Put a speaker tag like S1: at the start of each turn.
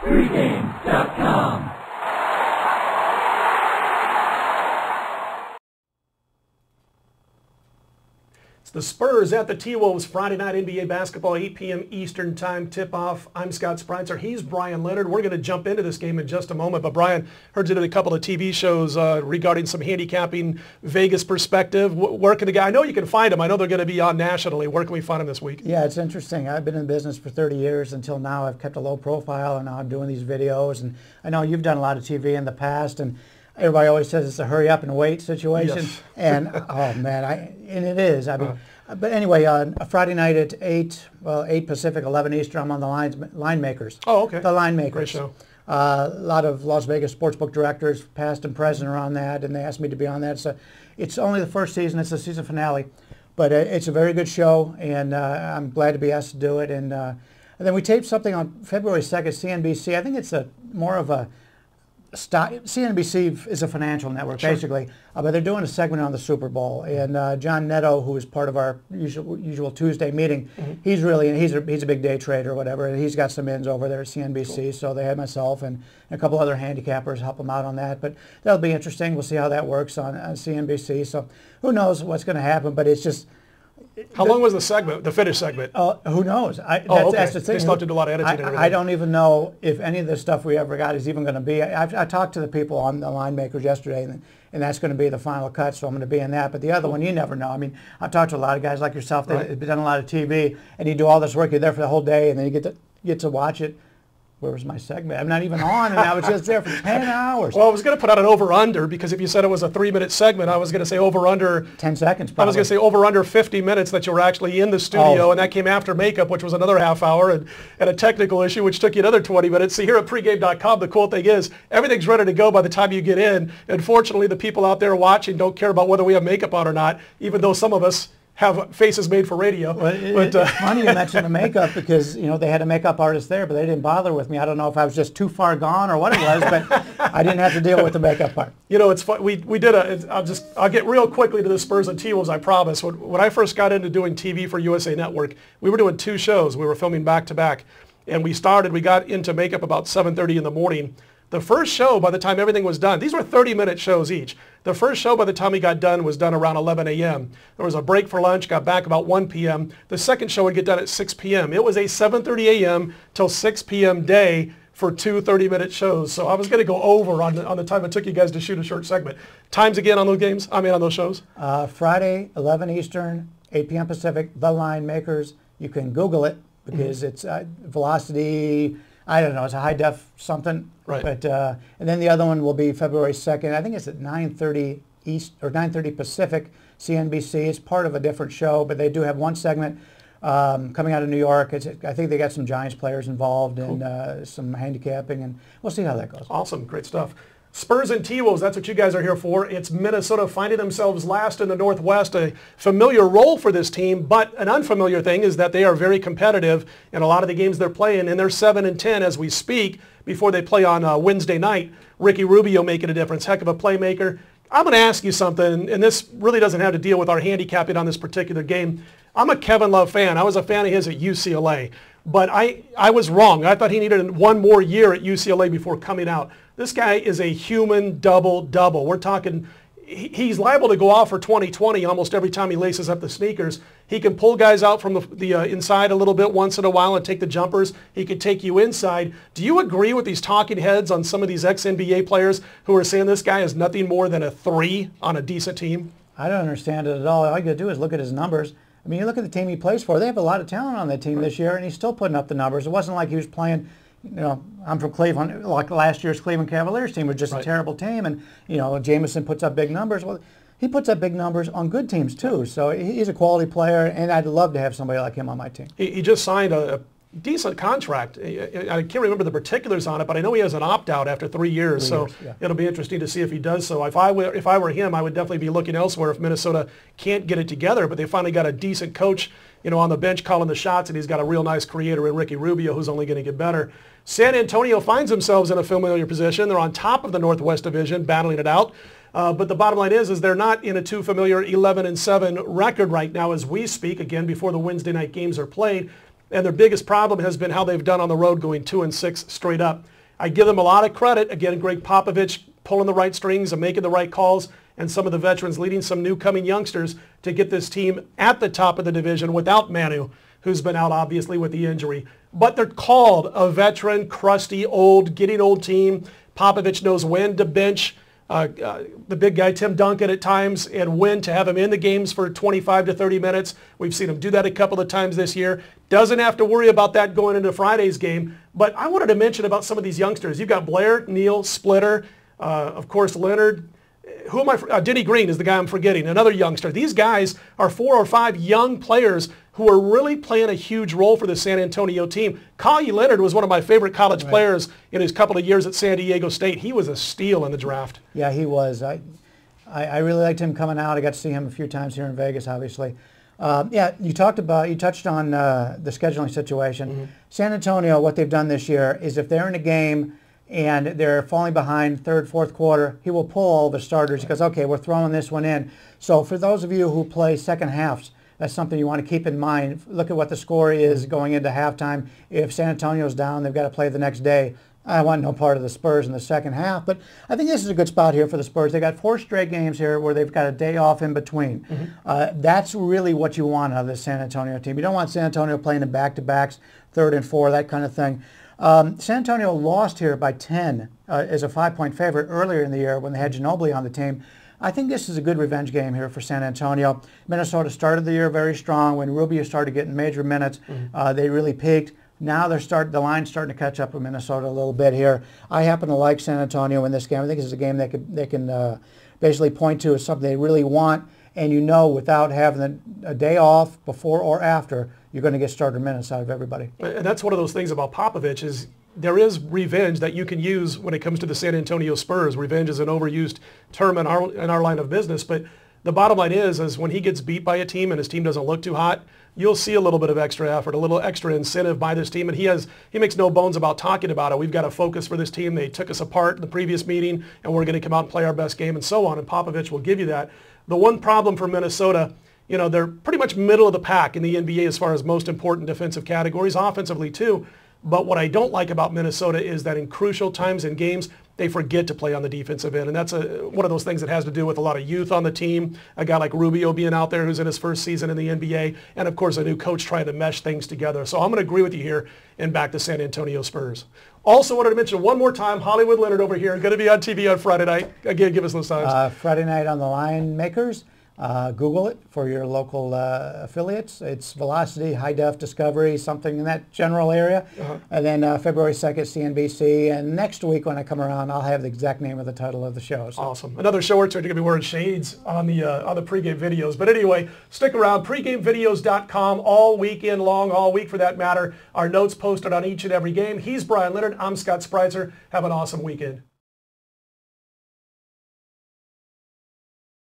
S1: Pregame.com.
S2: It's the Spurs at the T-Wolves Friday night NBA basketball, 8 p.m. Eastern time tip-off. I'm Scott Spreitzer. He's Brian Leonard. We're going to jump into this game in just a moment. But Brian, heard you did a couple of TV shows regarding some handicapping Vegas perspective. Where can the guy? I know you can find them. I know they're going to be on nationally. Where can we find them this week?
S3: Yeah, it's interesting. I've been in business for 30 years. Until now, I've kept a low profile, and now I'm doing these videos. And I know you've done a lot of TV in the past, and everybody always says it's a hurry up and wait situation.
S2: Yes.
S3: And oh man, and it is. I mean, but anyway, on a Friday night at 8 Pacific, 11 Eastern, I'm on the line makers.
S2: Oh, okay.
S3: The line makers.
S2: Great show.
S3: A lot of Las Vegas sportsbook directors, past and present, are on that, and they asked me to be on that. So it's only the first season. It's the season finale, but it's a very good show, and I'm glad to be asked to do it. And then we taped something on February 2nd, CNBC. I think it's more of a CNBC is a financial network,
S2: sure,
S3: basically, but they're doing a segment on the Super Bowl. And John Netto, who is part of our usual Tuesday meeting, he's a big day trader or whatever, and he's got some ins over there at CNBC. Cool. So they had myself and a couple other handicappers help them out on that. But that'll be interesting. We'll see how that works on CNBC. So who knows what's going to happen, but it's just...
S2: How long was the segment, the finish segment?
S3: Who knows?
S2: Okay.
S3: That's the thing.
S2: They still did a lot of editing.
S3: I don't even know if any of the stuff we ever got is even going to be. I talked to the people on the line makers yesterday, and that's going to be the final cut, so I'm going to be in that. But the other one, you never know. I mean, I've talked to a lot of guys like yourself that have done a lot of TV, and you do all this work, you're there for the whole day, and then you get to watch it. Where was my segment? I'm not even on, and I was just there for 10 hours.
S2: Well, I was going to put out an over-under, because if you said it was a 3-minute segment, I was going to say over-under...
S3: 10 seconds, probably.
S2: I was going to say over-under 50 minutes that you were actually in the studio, and that came after makeup, which was another half hour, and a technical issue, which took you another 20 minutes. So here at pregame.com, the cool thing is, everything's ready to go by the time you get in. Unfortunately, the people out there watching don't care about whether we have makeup on or not, even though some of us have faces made for radio.
S3: Well, it's funny you mentioned the makeup, because they had a makeup artist there, but they didn't bother with me. I don't know if I was just too far gone or what it was, but I didn't have to deal with the makeup part.
S2: It's fun. We did I'll get real quickly to the Spurs and T-Wolves, I promise. When I first got into doing TV for USA Network, we were doing 2 shows. We were filming back to back, and we got into makeup about 7:30 in the morning. The first show, by the time everything was done, these were 30-minute shows each. The first show, by the time we got done, was done around 11 a.m. There was a break for lunch, got back about 1 p.m. The second show would get done at 6 p.m. It was a 7:30 a.m. till 6 p.m. day for 2 30-minute shows. So I was going to go over on the time it took you guys to shoot a short segment. Times again on those games? I mean, on those shows?
S3: Friday, 11 Eastern, 8 p.m. Pacific, The Line Makers. You can Google it, because it's Velocity... I don't know, it's a high def something.
S2: Right.
S3: But and then the other one will be February 2nd. I think it's at 9:30 East or 9:30 Pacific, CNBC. It's part of a different show, but they do have one segment coming out of New York. I think they got some Giants players involved, cool, and some handicapping, and we'll see how that goes.
S2: Awesome, great stuff. Spurs and T-Wolves, that's what you guys are here for. It's Minnesota finding themselves last in the Northwest, a familiar role for this team, but an unfamiliar thing is that they are very competitive in a lot of the games they're playing, and they're 7-10 as we speak before they play on Wednesday night. Ricky Rubio making a difference, heck of a playmaker. I'm going to ask you something, and this really doesn't have to deal with our handicapping on this particular game. I'm a Kevin Love fan. I was a fan of his at UCLA, but I was wrong. I thought he needed 1 more year at UCLA before coming out. This guy is a human double-double. We're talking, he's liable to go off for 2020 almost every time he laces up the sneakers. He can pull guys out from the inside a little bit once in a while and take the jumpers. He could take you inside. Do you agree with these talking heads on some of these ex-NBA players who are saying this guy is nothing more than a 3 on a decent team?
S3: I don't understand it at all. All you got to do is look at his numbers. I mean, you look at the team he plays for. They have a lot of talent on that team this year, and he's still putting up the numbers. It wasn't like he was playing... I'm from Cleveland. Like last year's Cleveland Cavaliers team was just a terrible team, and Jameson puts up big numbers. Well, he puts up big numbers on good teams too. So he's a quality player, and I'd love to have somebody like him on my team.
S2: He just signed a decent contract. I can't remember the particulars on it, but I know he has an opt-out after 3 years. So it'll be interesting to see if he does so. If I were him, I would definitely be looking elsewhere if Minnesota can't get it together. But they finally got a decent coach, on the bench calling the shots, and he's got a real nice creator in Ricky Rubio, who's only going to get better. San Antonio finds themselves in a familiar position. They're on top of the Northwest Division, battling it out. But the bottom line is they're not in a too familiar 11-7 record right now as we speak, again, before the Wednesday night games are played. and their biggest problem has been how they've done on the road, going 2-6 straight up. I give them a lot of credit. Again, Greg Popovich pulling the right strings and making the right calls, and some of the veterans leading some new coming youngsters to get this team at the top of the division without Manu, who's been out obviously with the injury. But they're called a veteran, crusty, getting old team. Popovich knows when to bench the big guy Tim Duncan at times and when to have him in the games for 25 to 30 minutes. We've seen him do that a couple of times this year. Doesn't have to worry about that going into Friday's game. But I wanted to mention about some of these youngsters. You've got Blair, Neal, Splitter, of course Leonard. Who am I? Denny Green is the guy I'm forgetting, another youngster. These guys are 4 or 5 young players who are really playing a huge role for the San Antonio team. Kawhi Leonard was one of my favorite college players in his couple of years at San Diego State. He was a steal in the draft.
S3: Yeah, he was. I really liked him coming out. I got to see him a few times here in Vegas, obviously. Yeah, you touched on the scheduling situation.
S2: Mm-hmm.
S3: San Antonio, what they've done this year is if they're in a game and they're falling behind third, fourth quarter, he will pull all the starters. He goes, okay, we're throwing this one in. So for those of you who play second halves, that's something you want to keep in mind. Look at what the score is going into halftime. If San Antonio's down, they've got to play the next day. I want no part of the Spurs in the second half, but I think this is a good spot here for the Spurs. They got 4 straight games here where they've got a day off in between.
S2: Mm-hmm.
S3: That's really what you want out of the San Antonio team. You don't want San Antonio playing in back-to-backs, 3rd and 4, that kind of thing. San Antonio lost here by 10 as a 5-point favorite earlier in the year when they had Ginobili on the team. I think this is a good revenge game here for San Antonio. Minnesota started the year very strong. When Rubio started getting major minutes, they really peaked. Now the line's starting to catch up with Minnesota a little bit here. I happen to like San Antonio in this game. I think this is a game they can basically point to as something they really want. And you know, without having a day off before or after, you're going to get starter minutes out of everybody.
S2: And that's one of those things about Popovich is there is revenge that you can use when it comes to the San Antonio Spurs. Revenge is an overused term in our line of business, but the bottom line is when he gets beat by a team and his team doesn't look too hot, you'll see a little bit of extra effort, a little extra incentive by this team, and he makes no bones about talking about it. We've got a focus for this team. They took us apart in the previous meeting, and we're going to come out and play our best game and so on, and Popovich will give you that. The one problem for Minnesota, you know, they're pretty much middle of the pack in the NBA as far as most important defensive categories, offensively too. But what I don't like about Minnesota is that in crucial times in games, they forget to play on the defensive end. And that's one of those things that has to do with a lot of youth on the team, a guy like Rubio being out there who's in his first season in the NBA, and of course a new coach trying to mesh things together. So I'm going to agree with you here and back to San Antonio Spurs. Also wanted to mention one more time, Hollywood Leonard over here, going to be on TV on Friday night. Again, give us those times.
S3: Friday night on the Line Makers. Google it for your local affiliates. It's Velocity, High Def, Discovery, something in that general area. And then February 2nd, CNBC. And next week when I come around, I'll have the exact name of the title of the show. So.
S2: Awesome. Another show or two, you're going to be wearing shades on the pregame videos. But anyway, stick around. Pregamevideos.com all weekend long, all week for that matter. Our notes posted on each and every game. He's Brian Leonard. I'm Scott Spreitzer. Have an awesome weekend.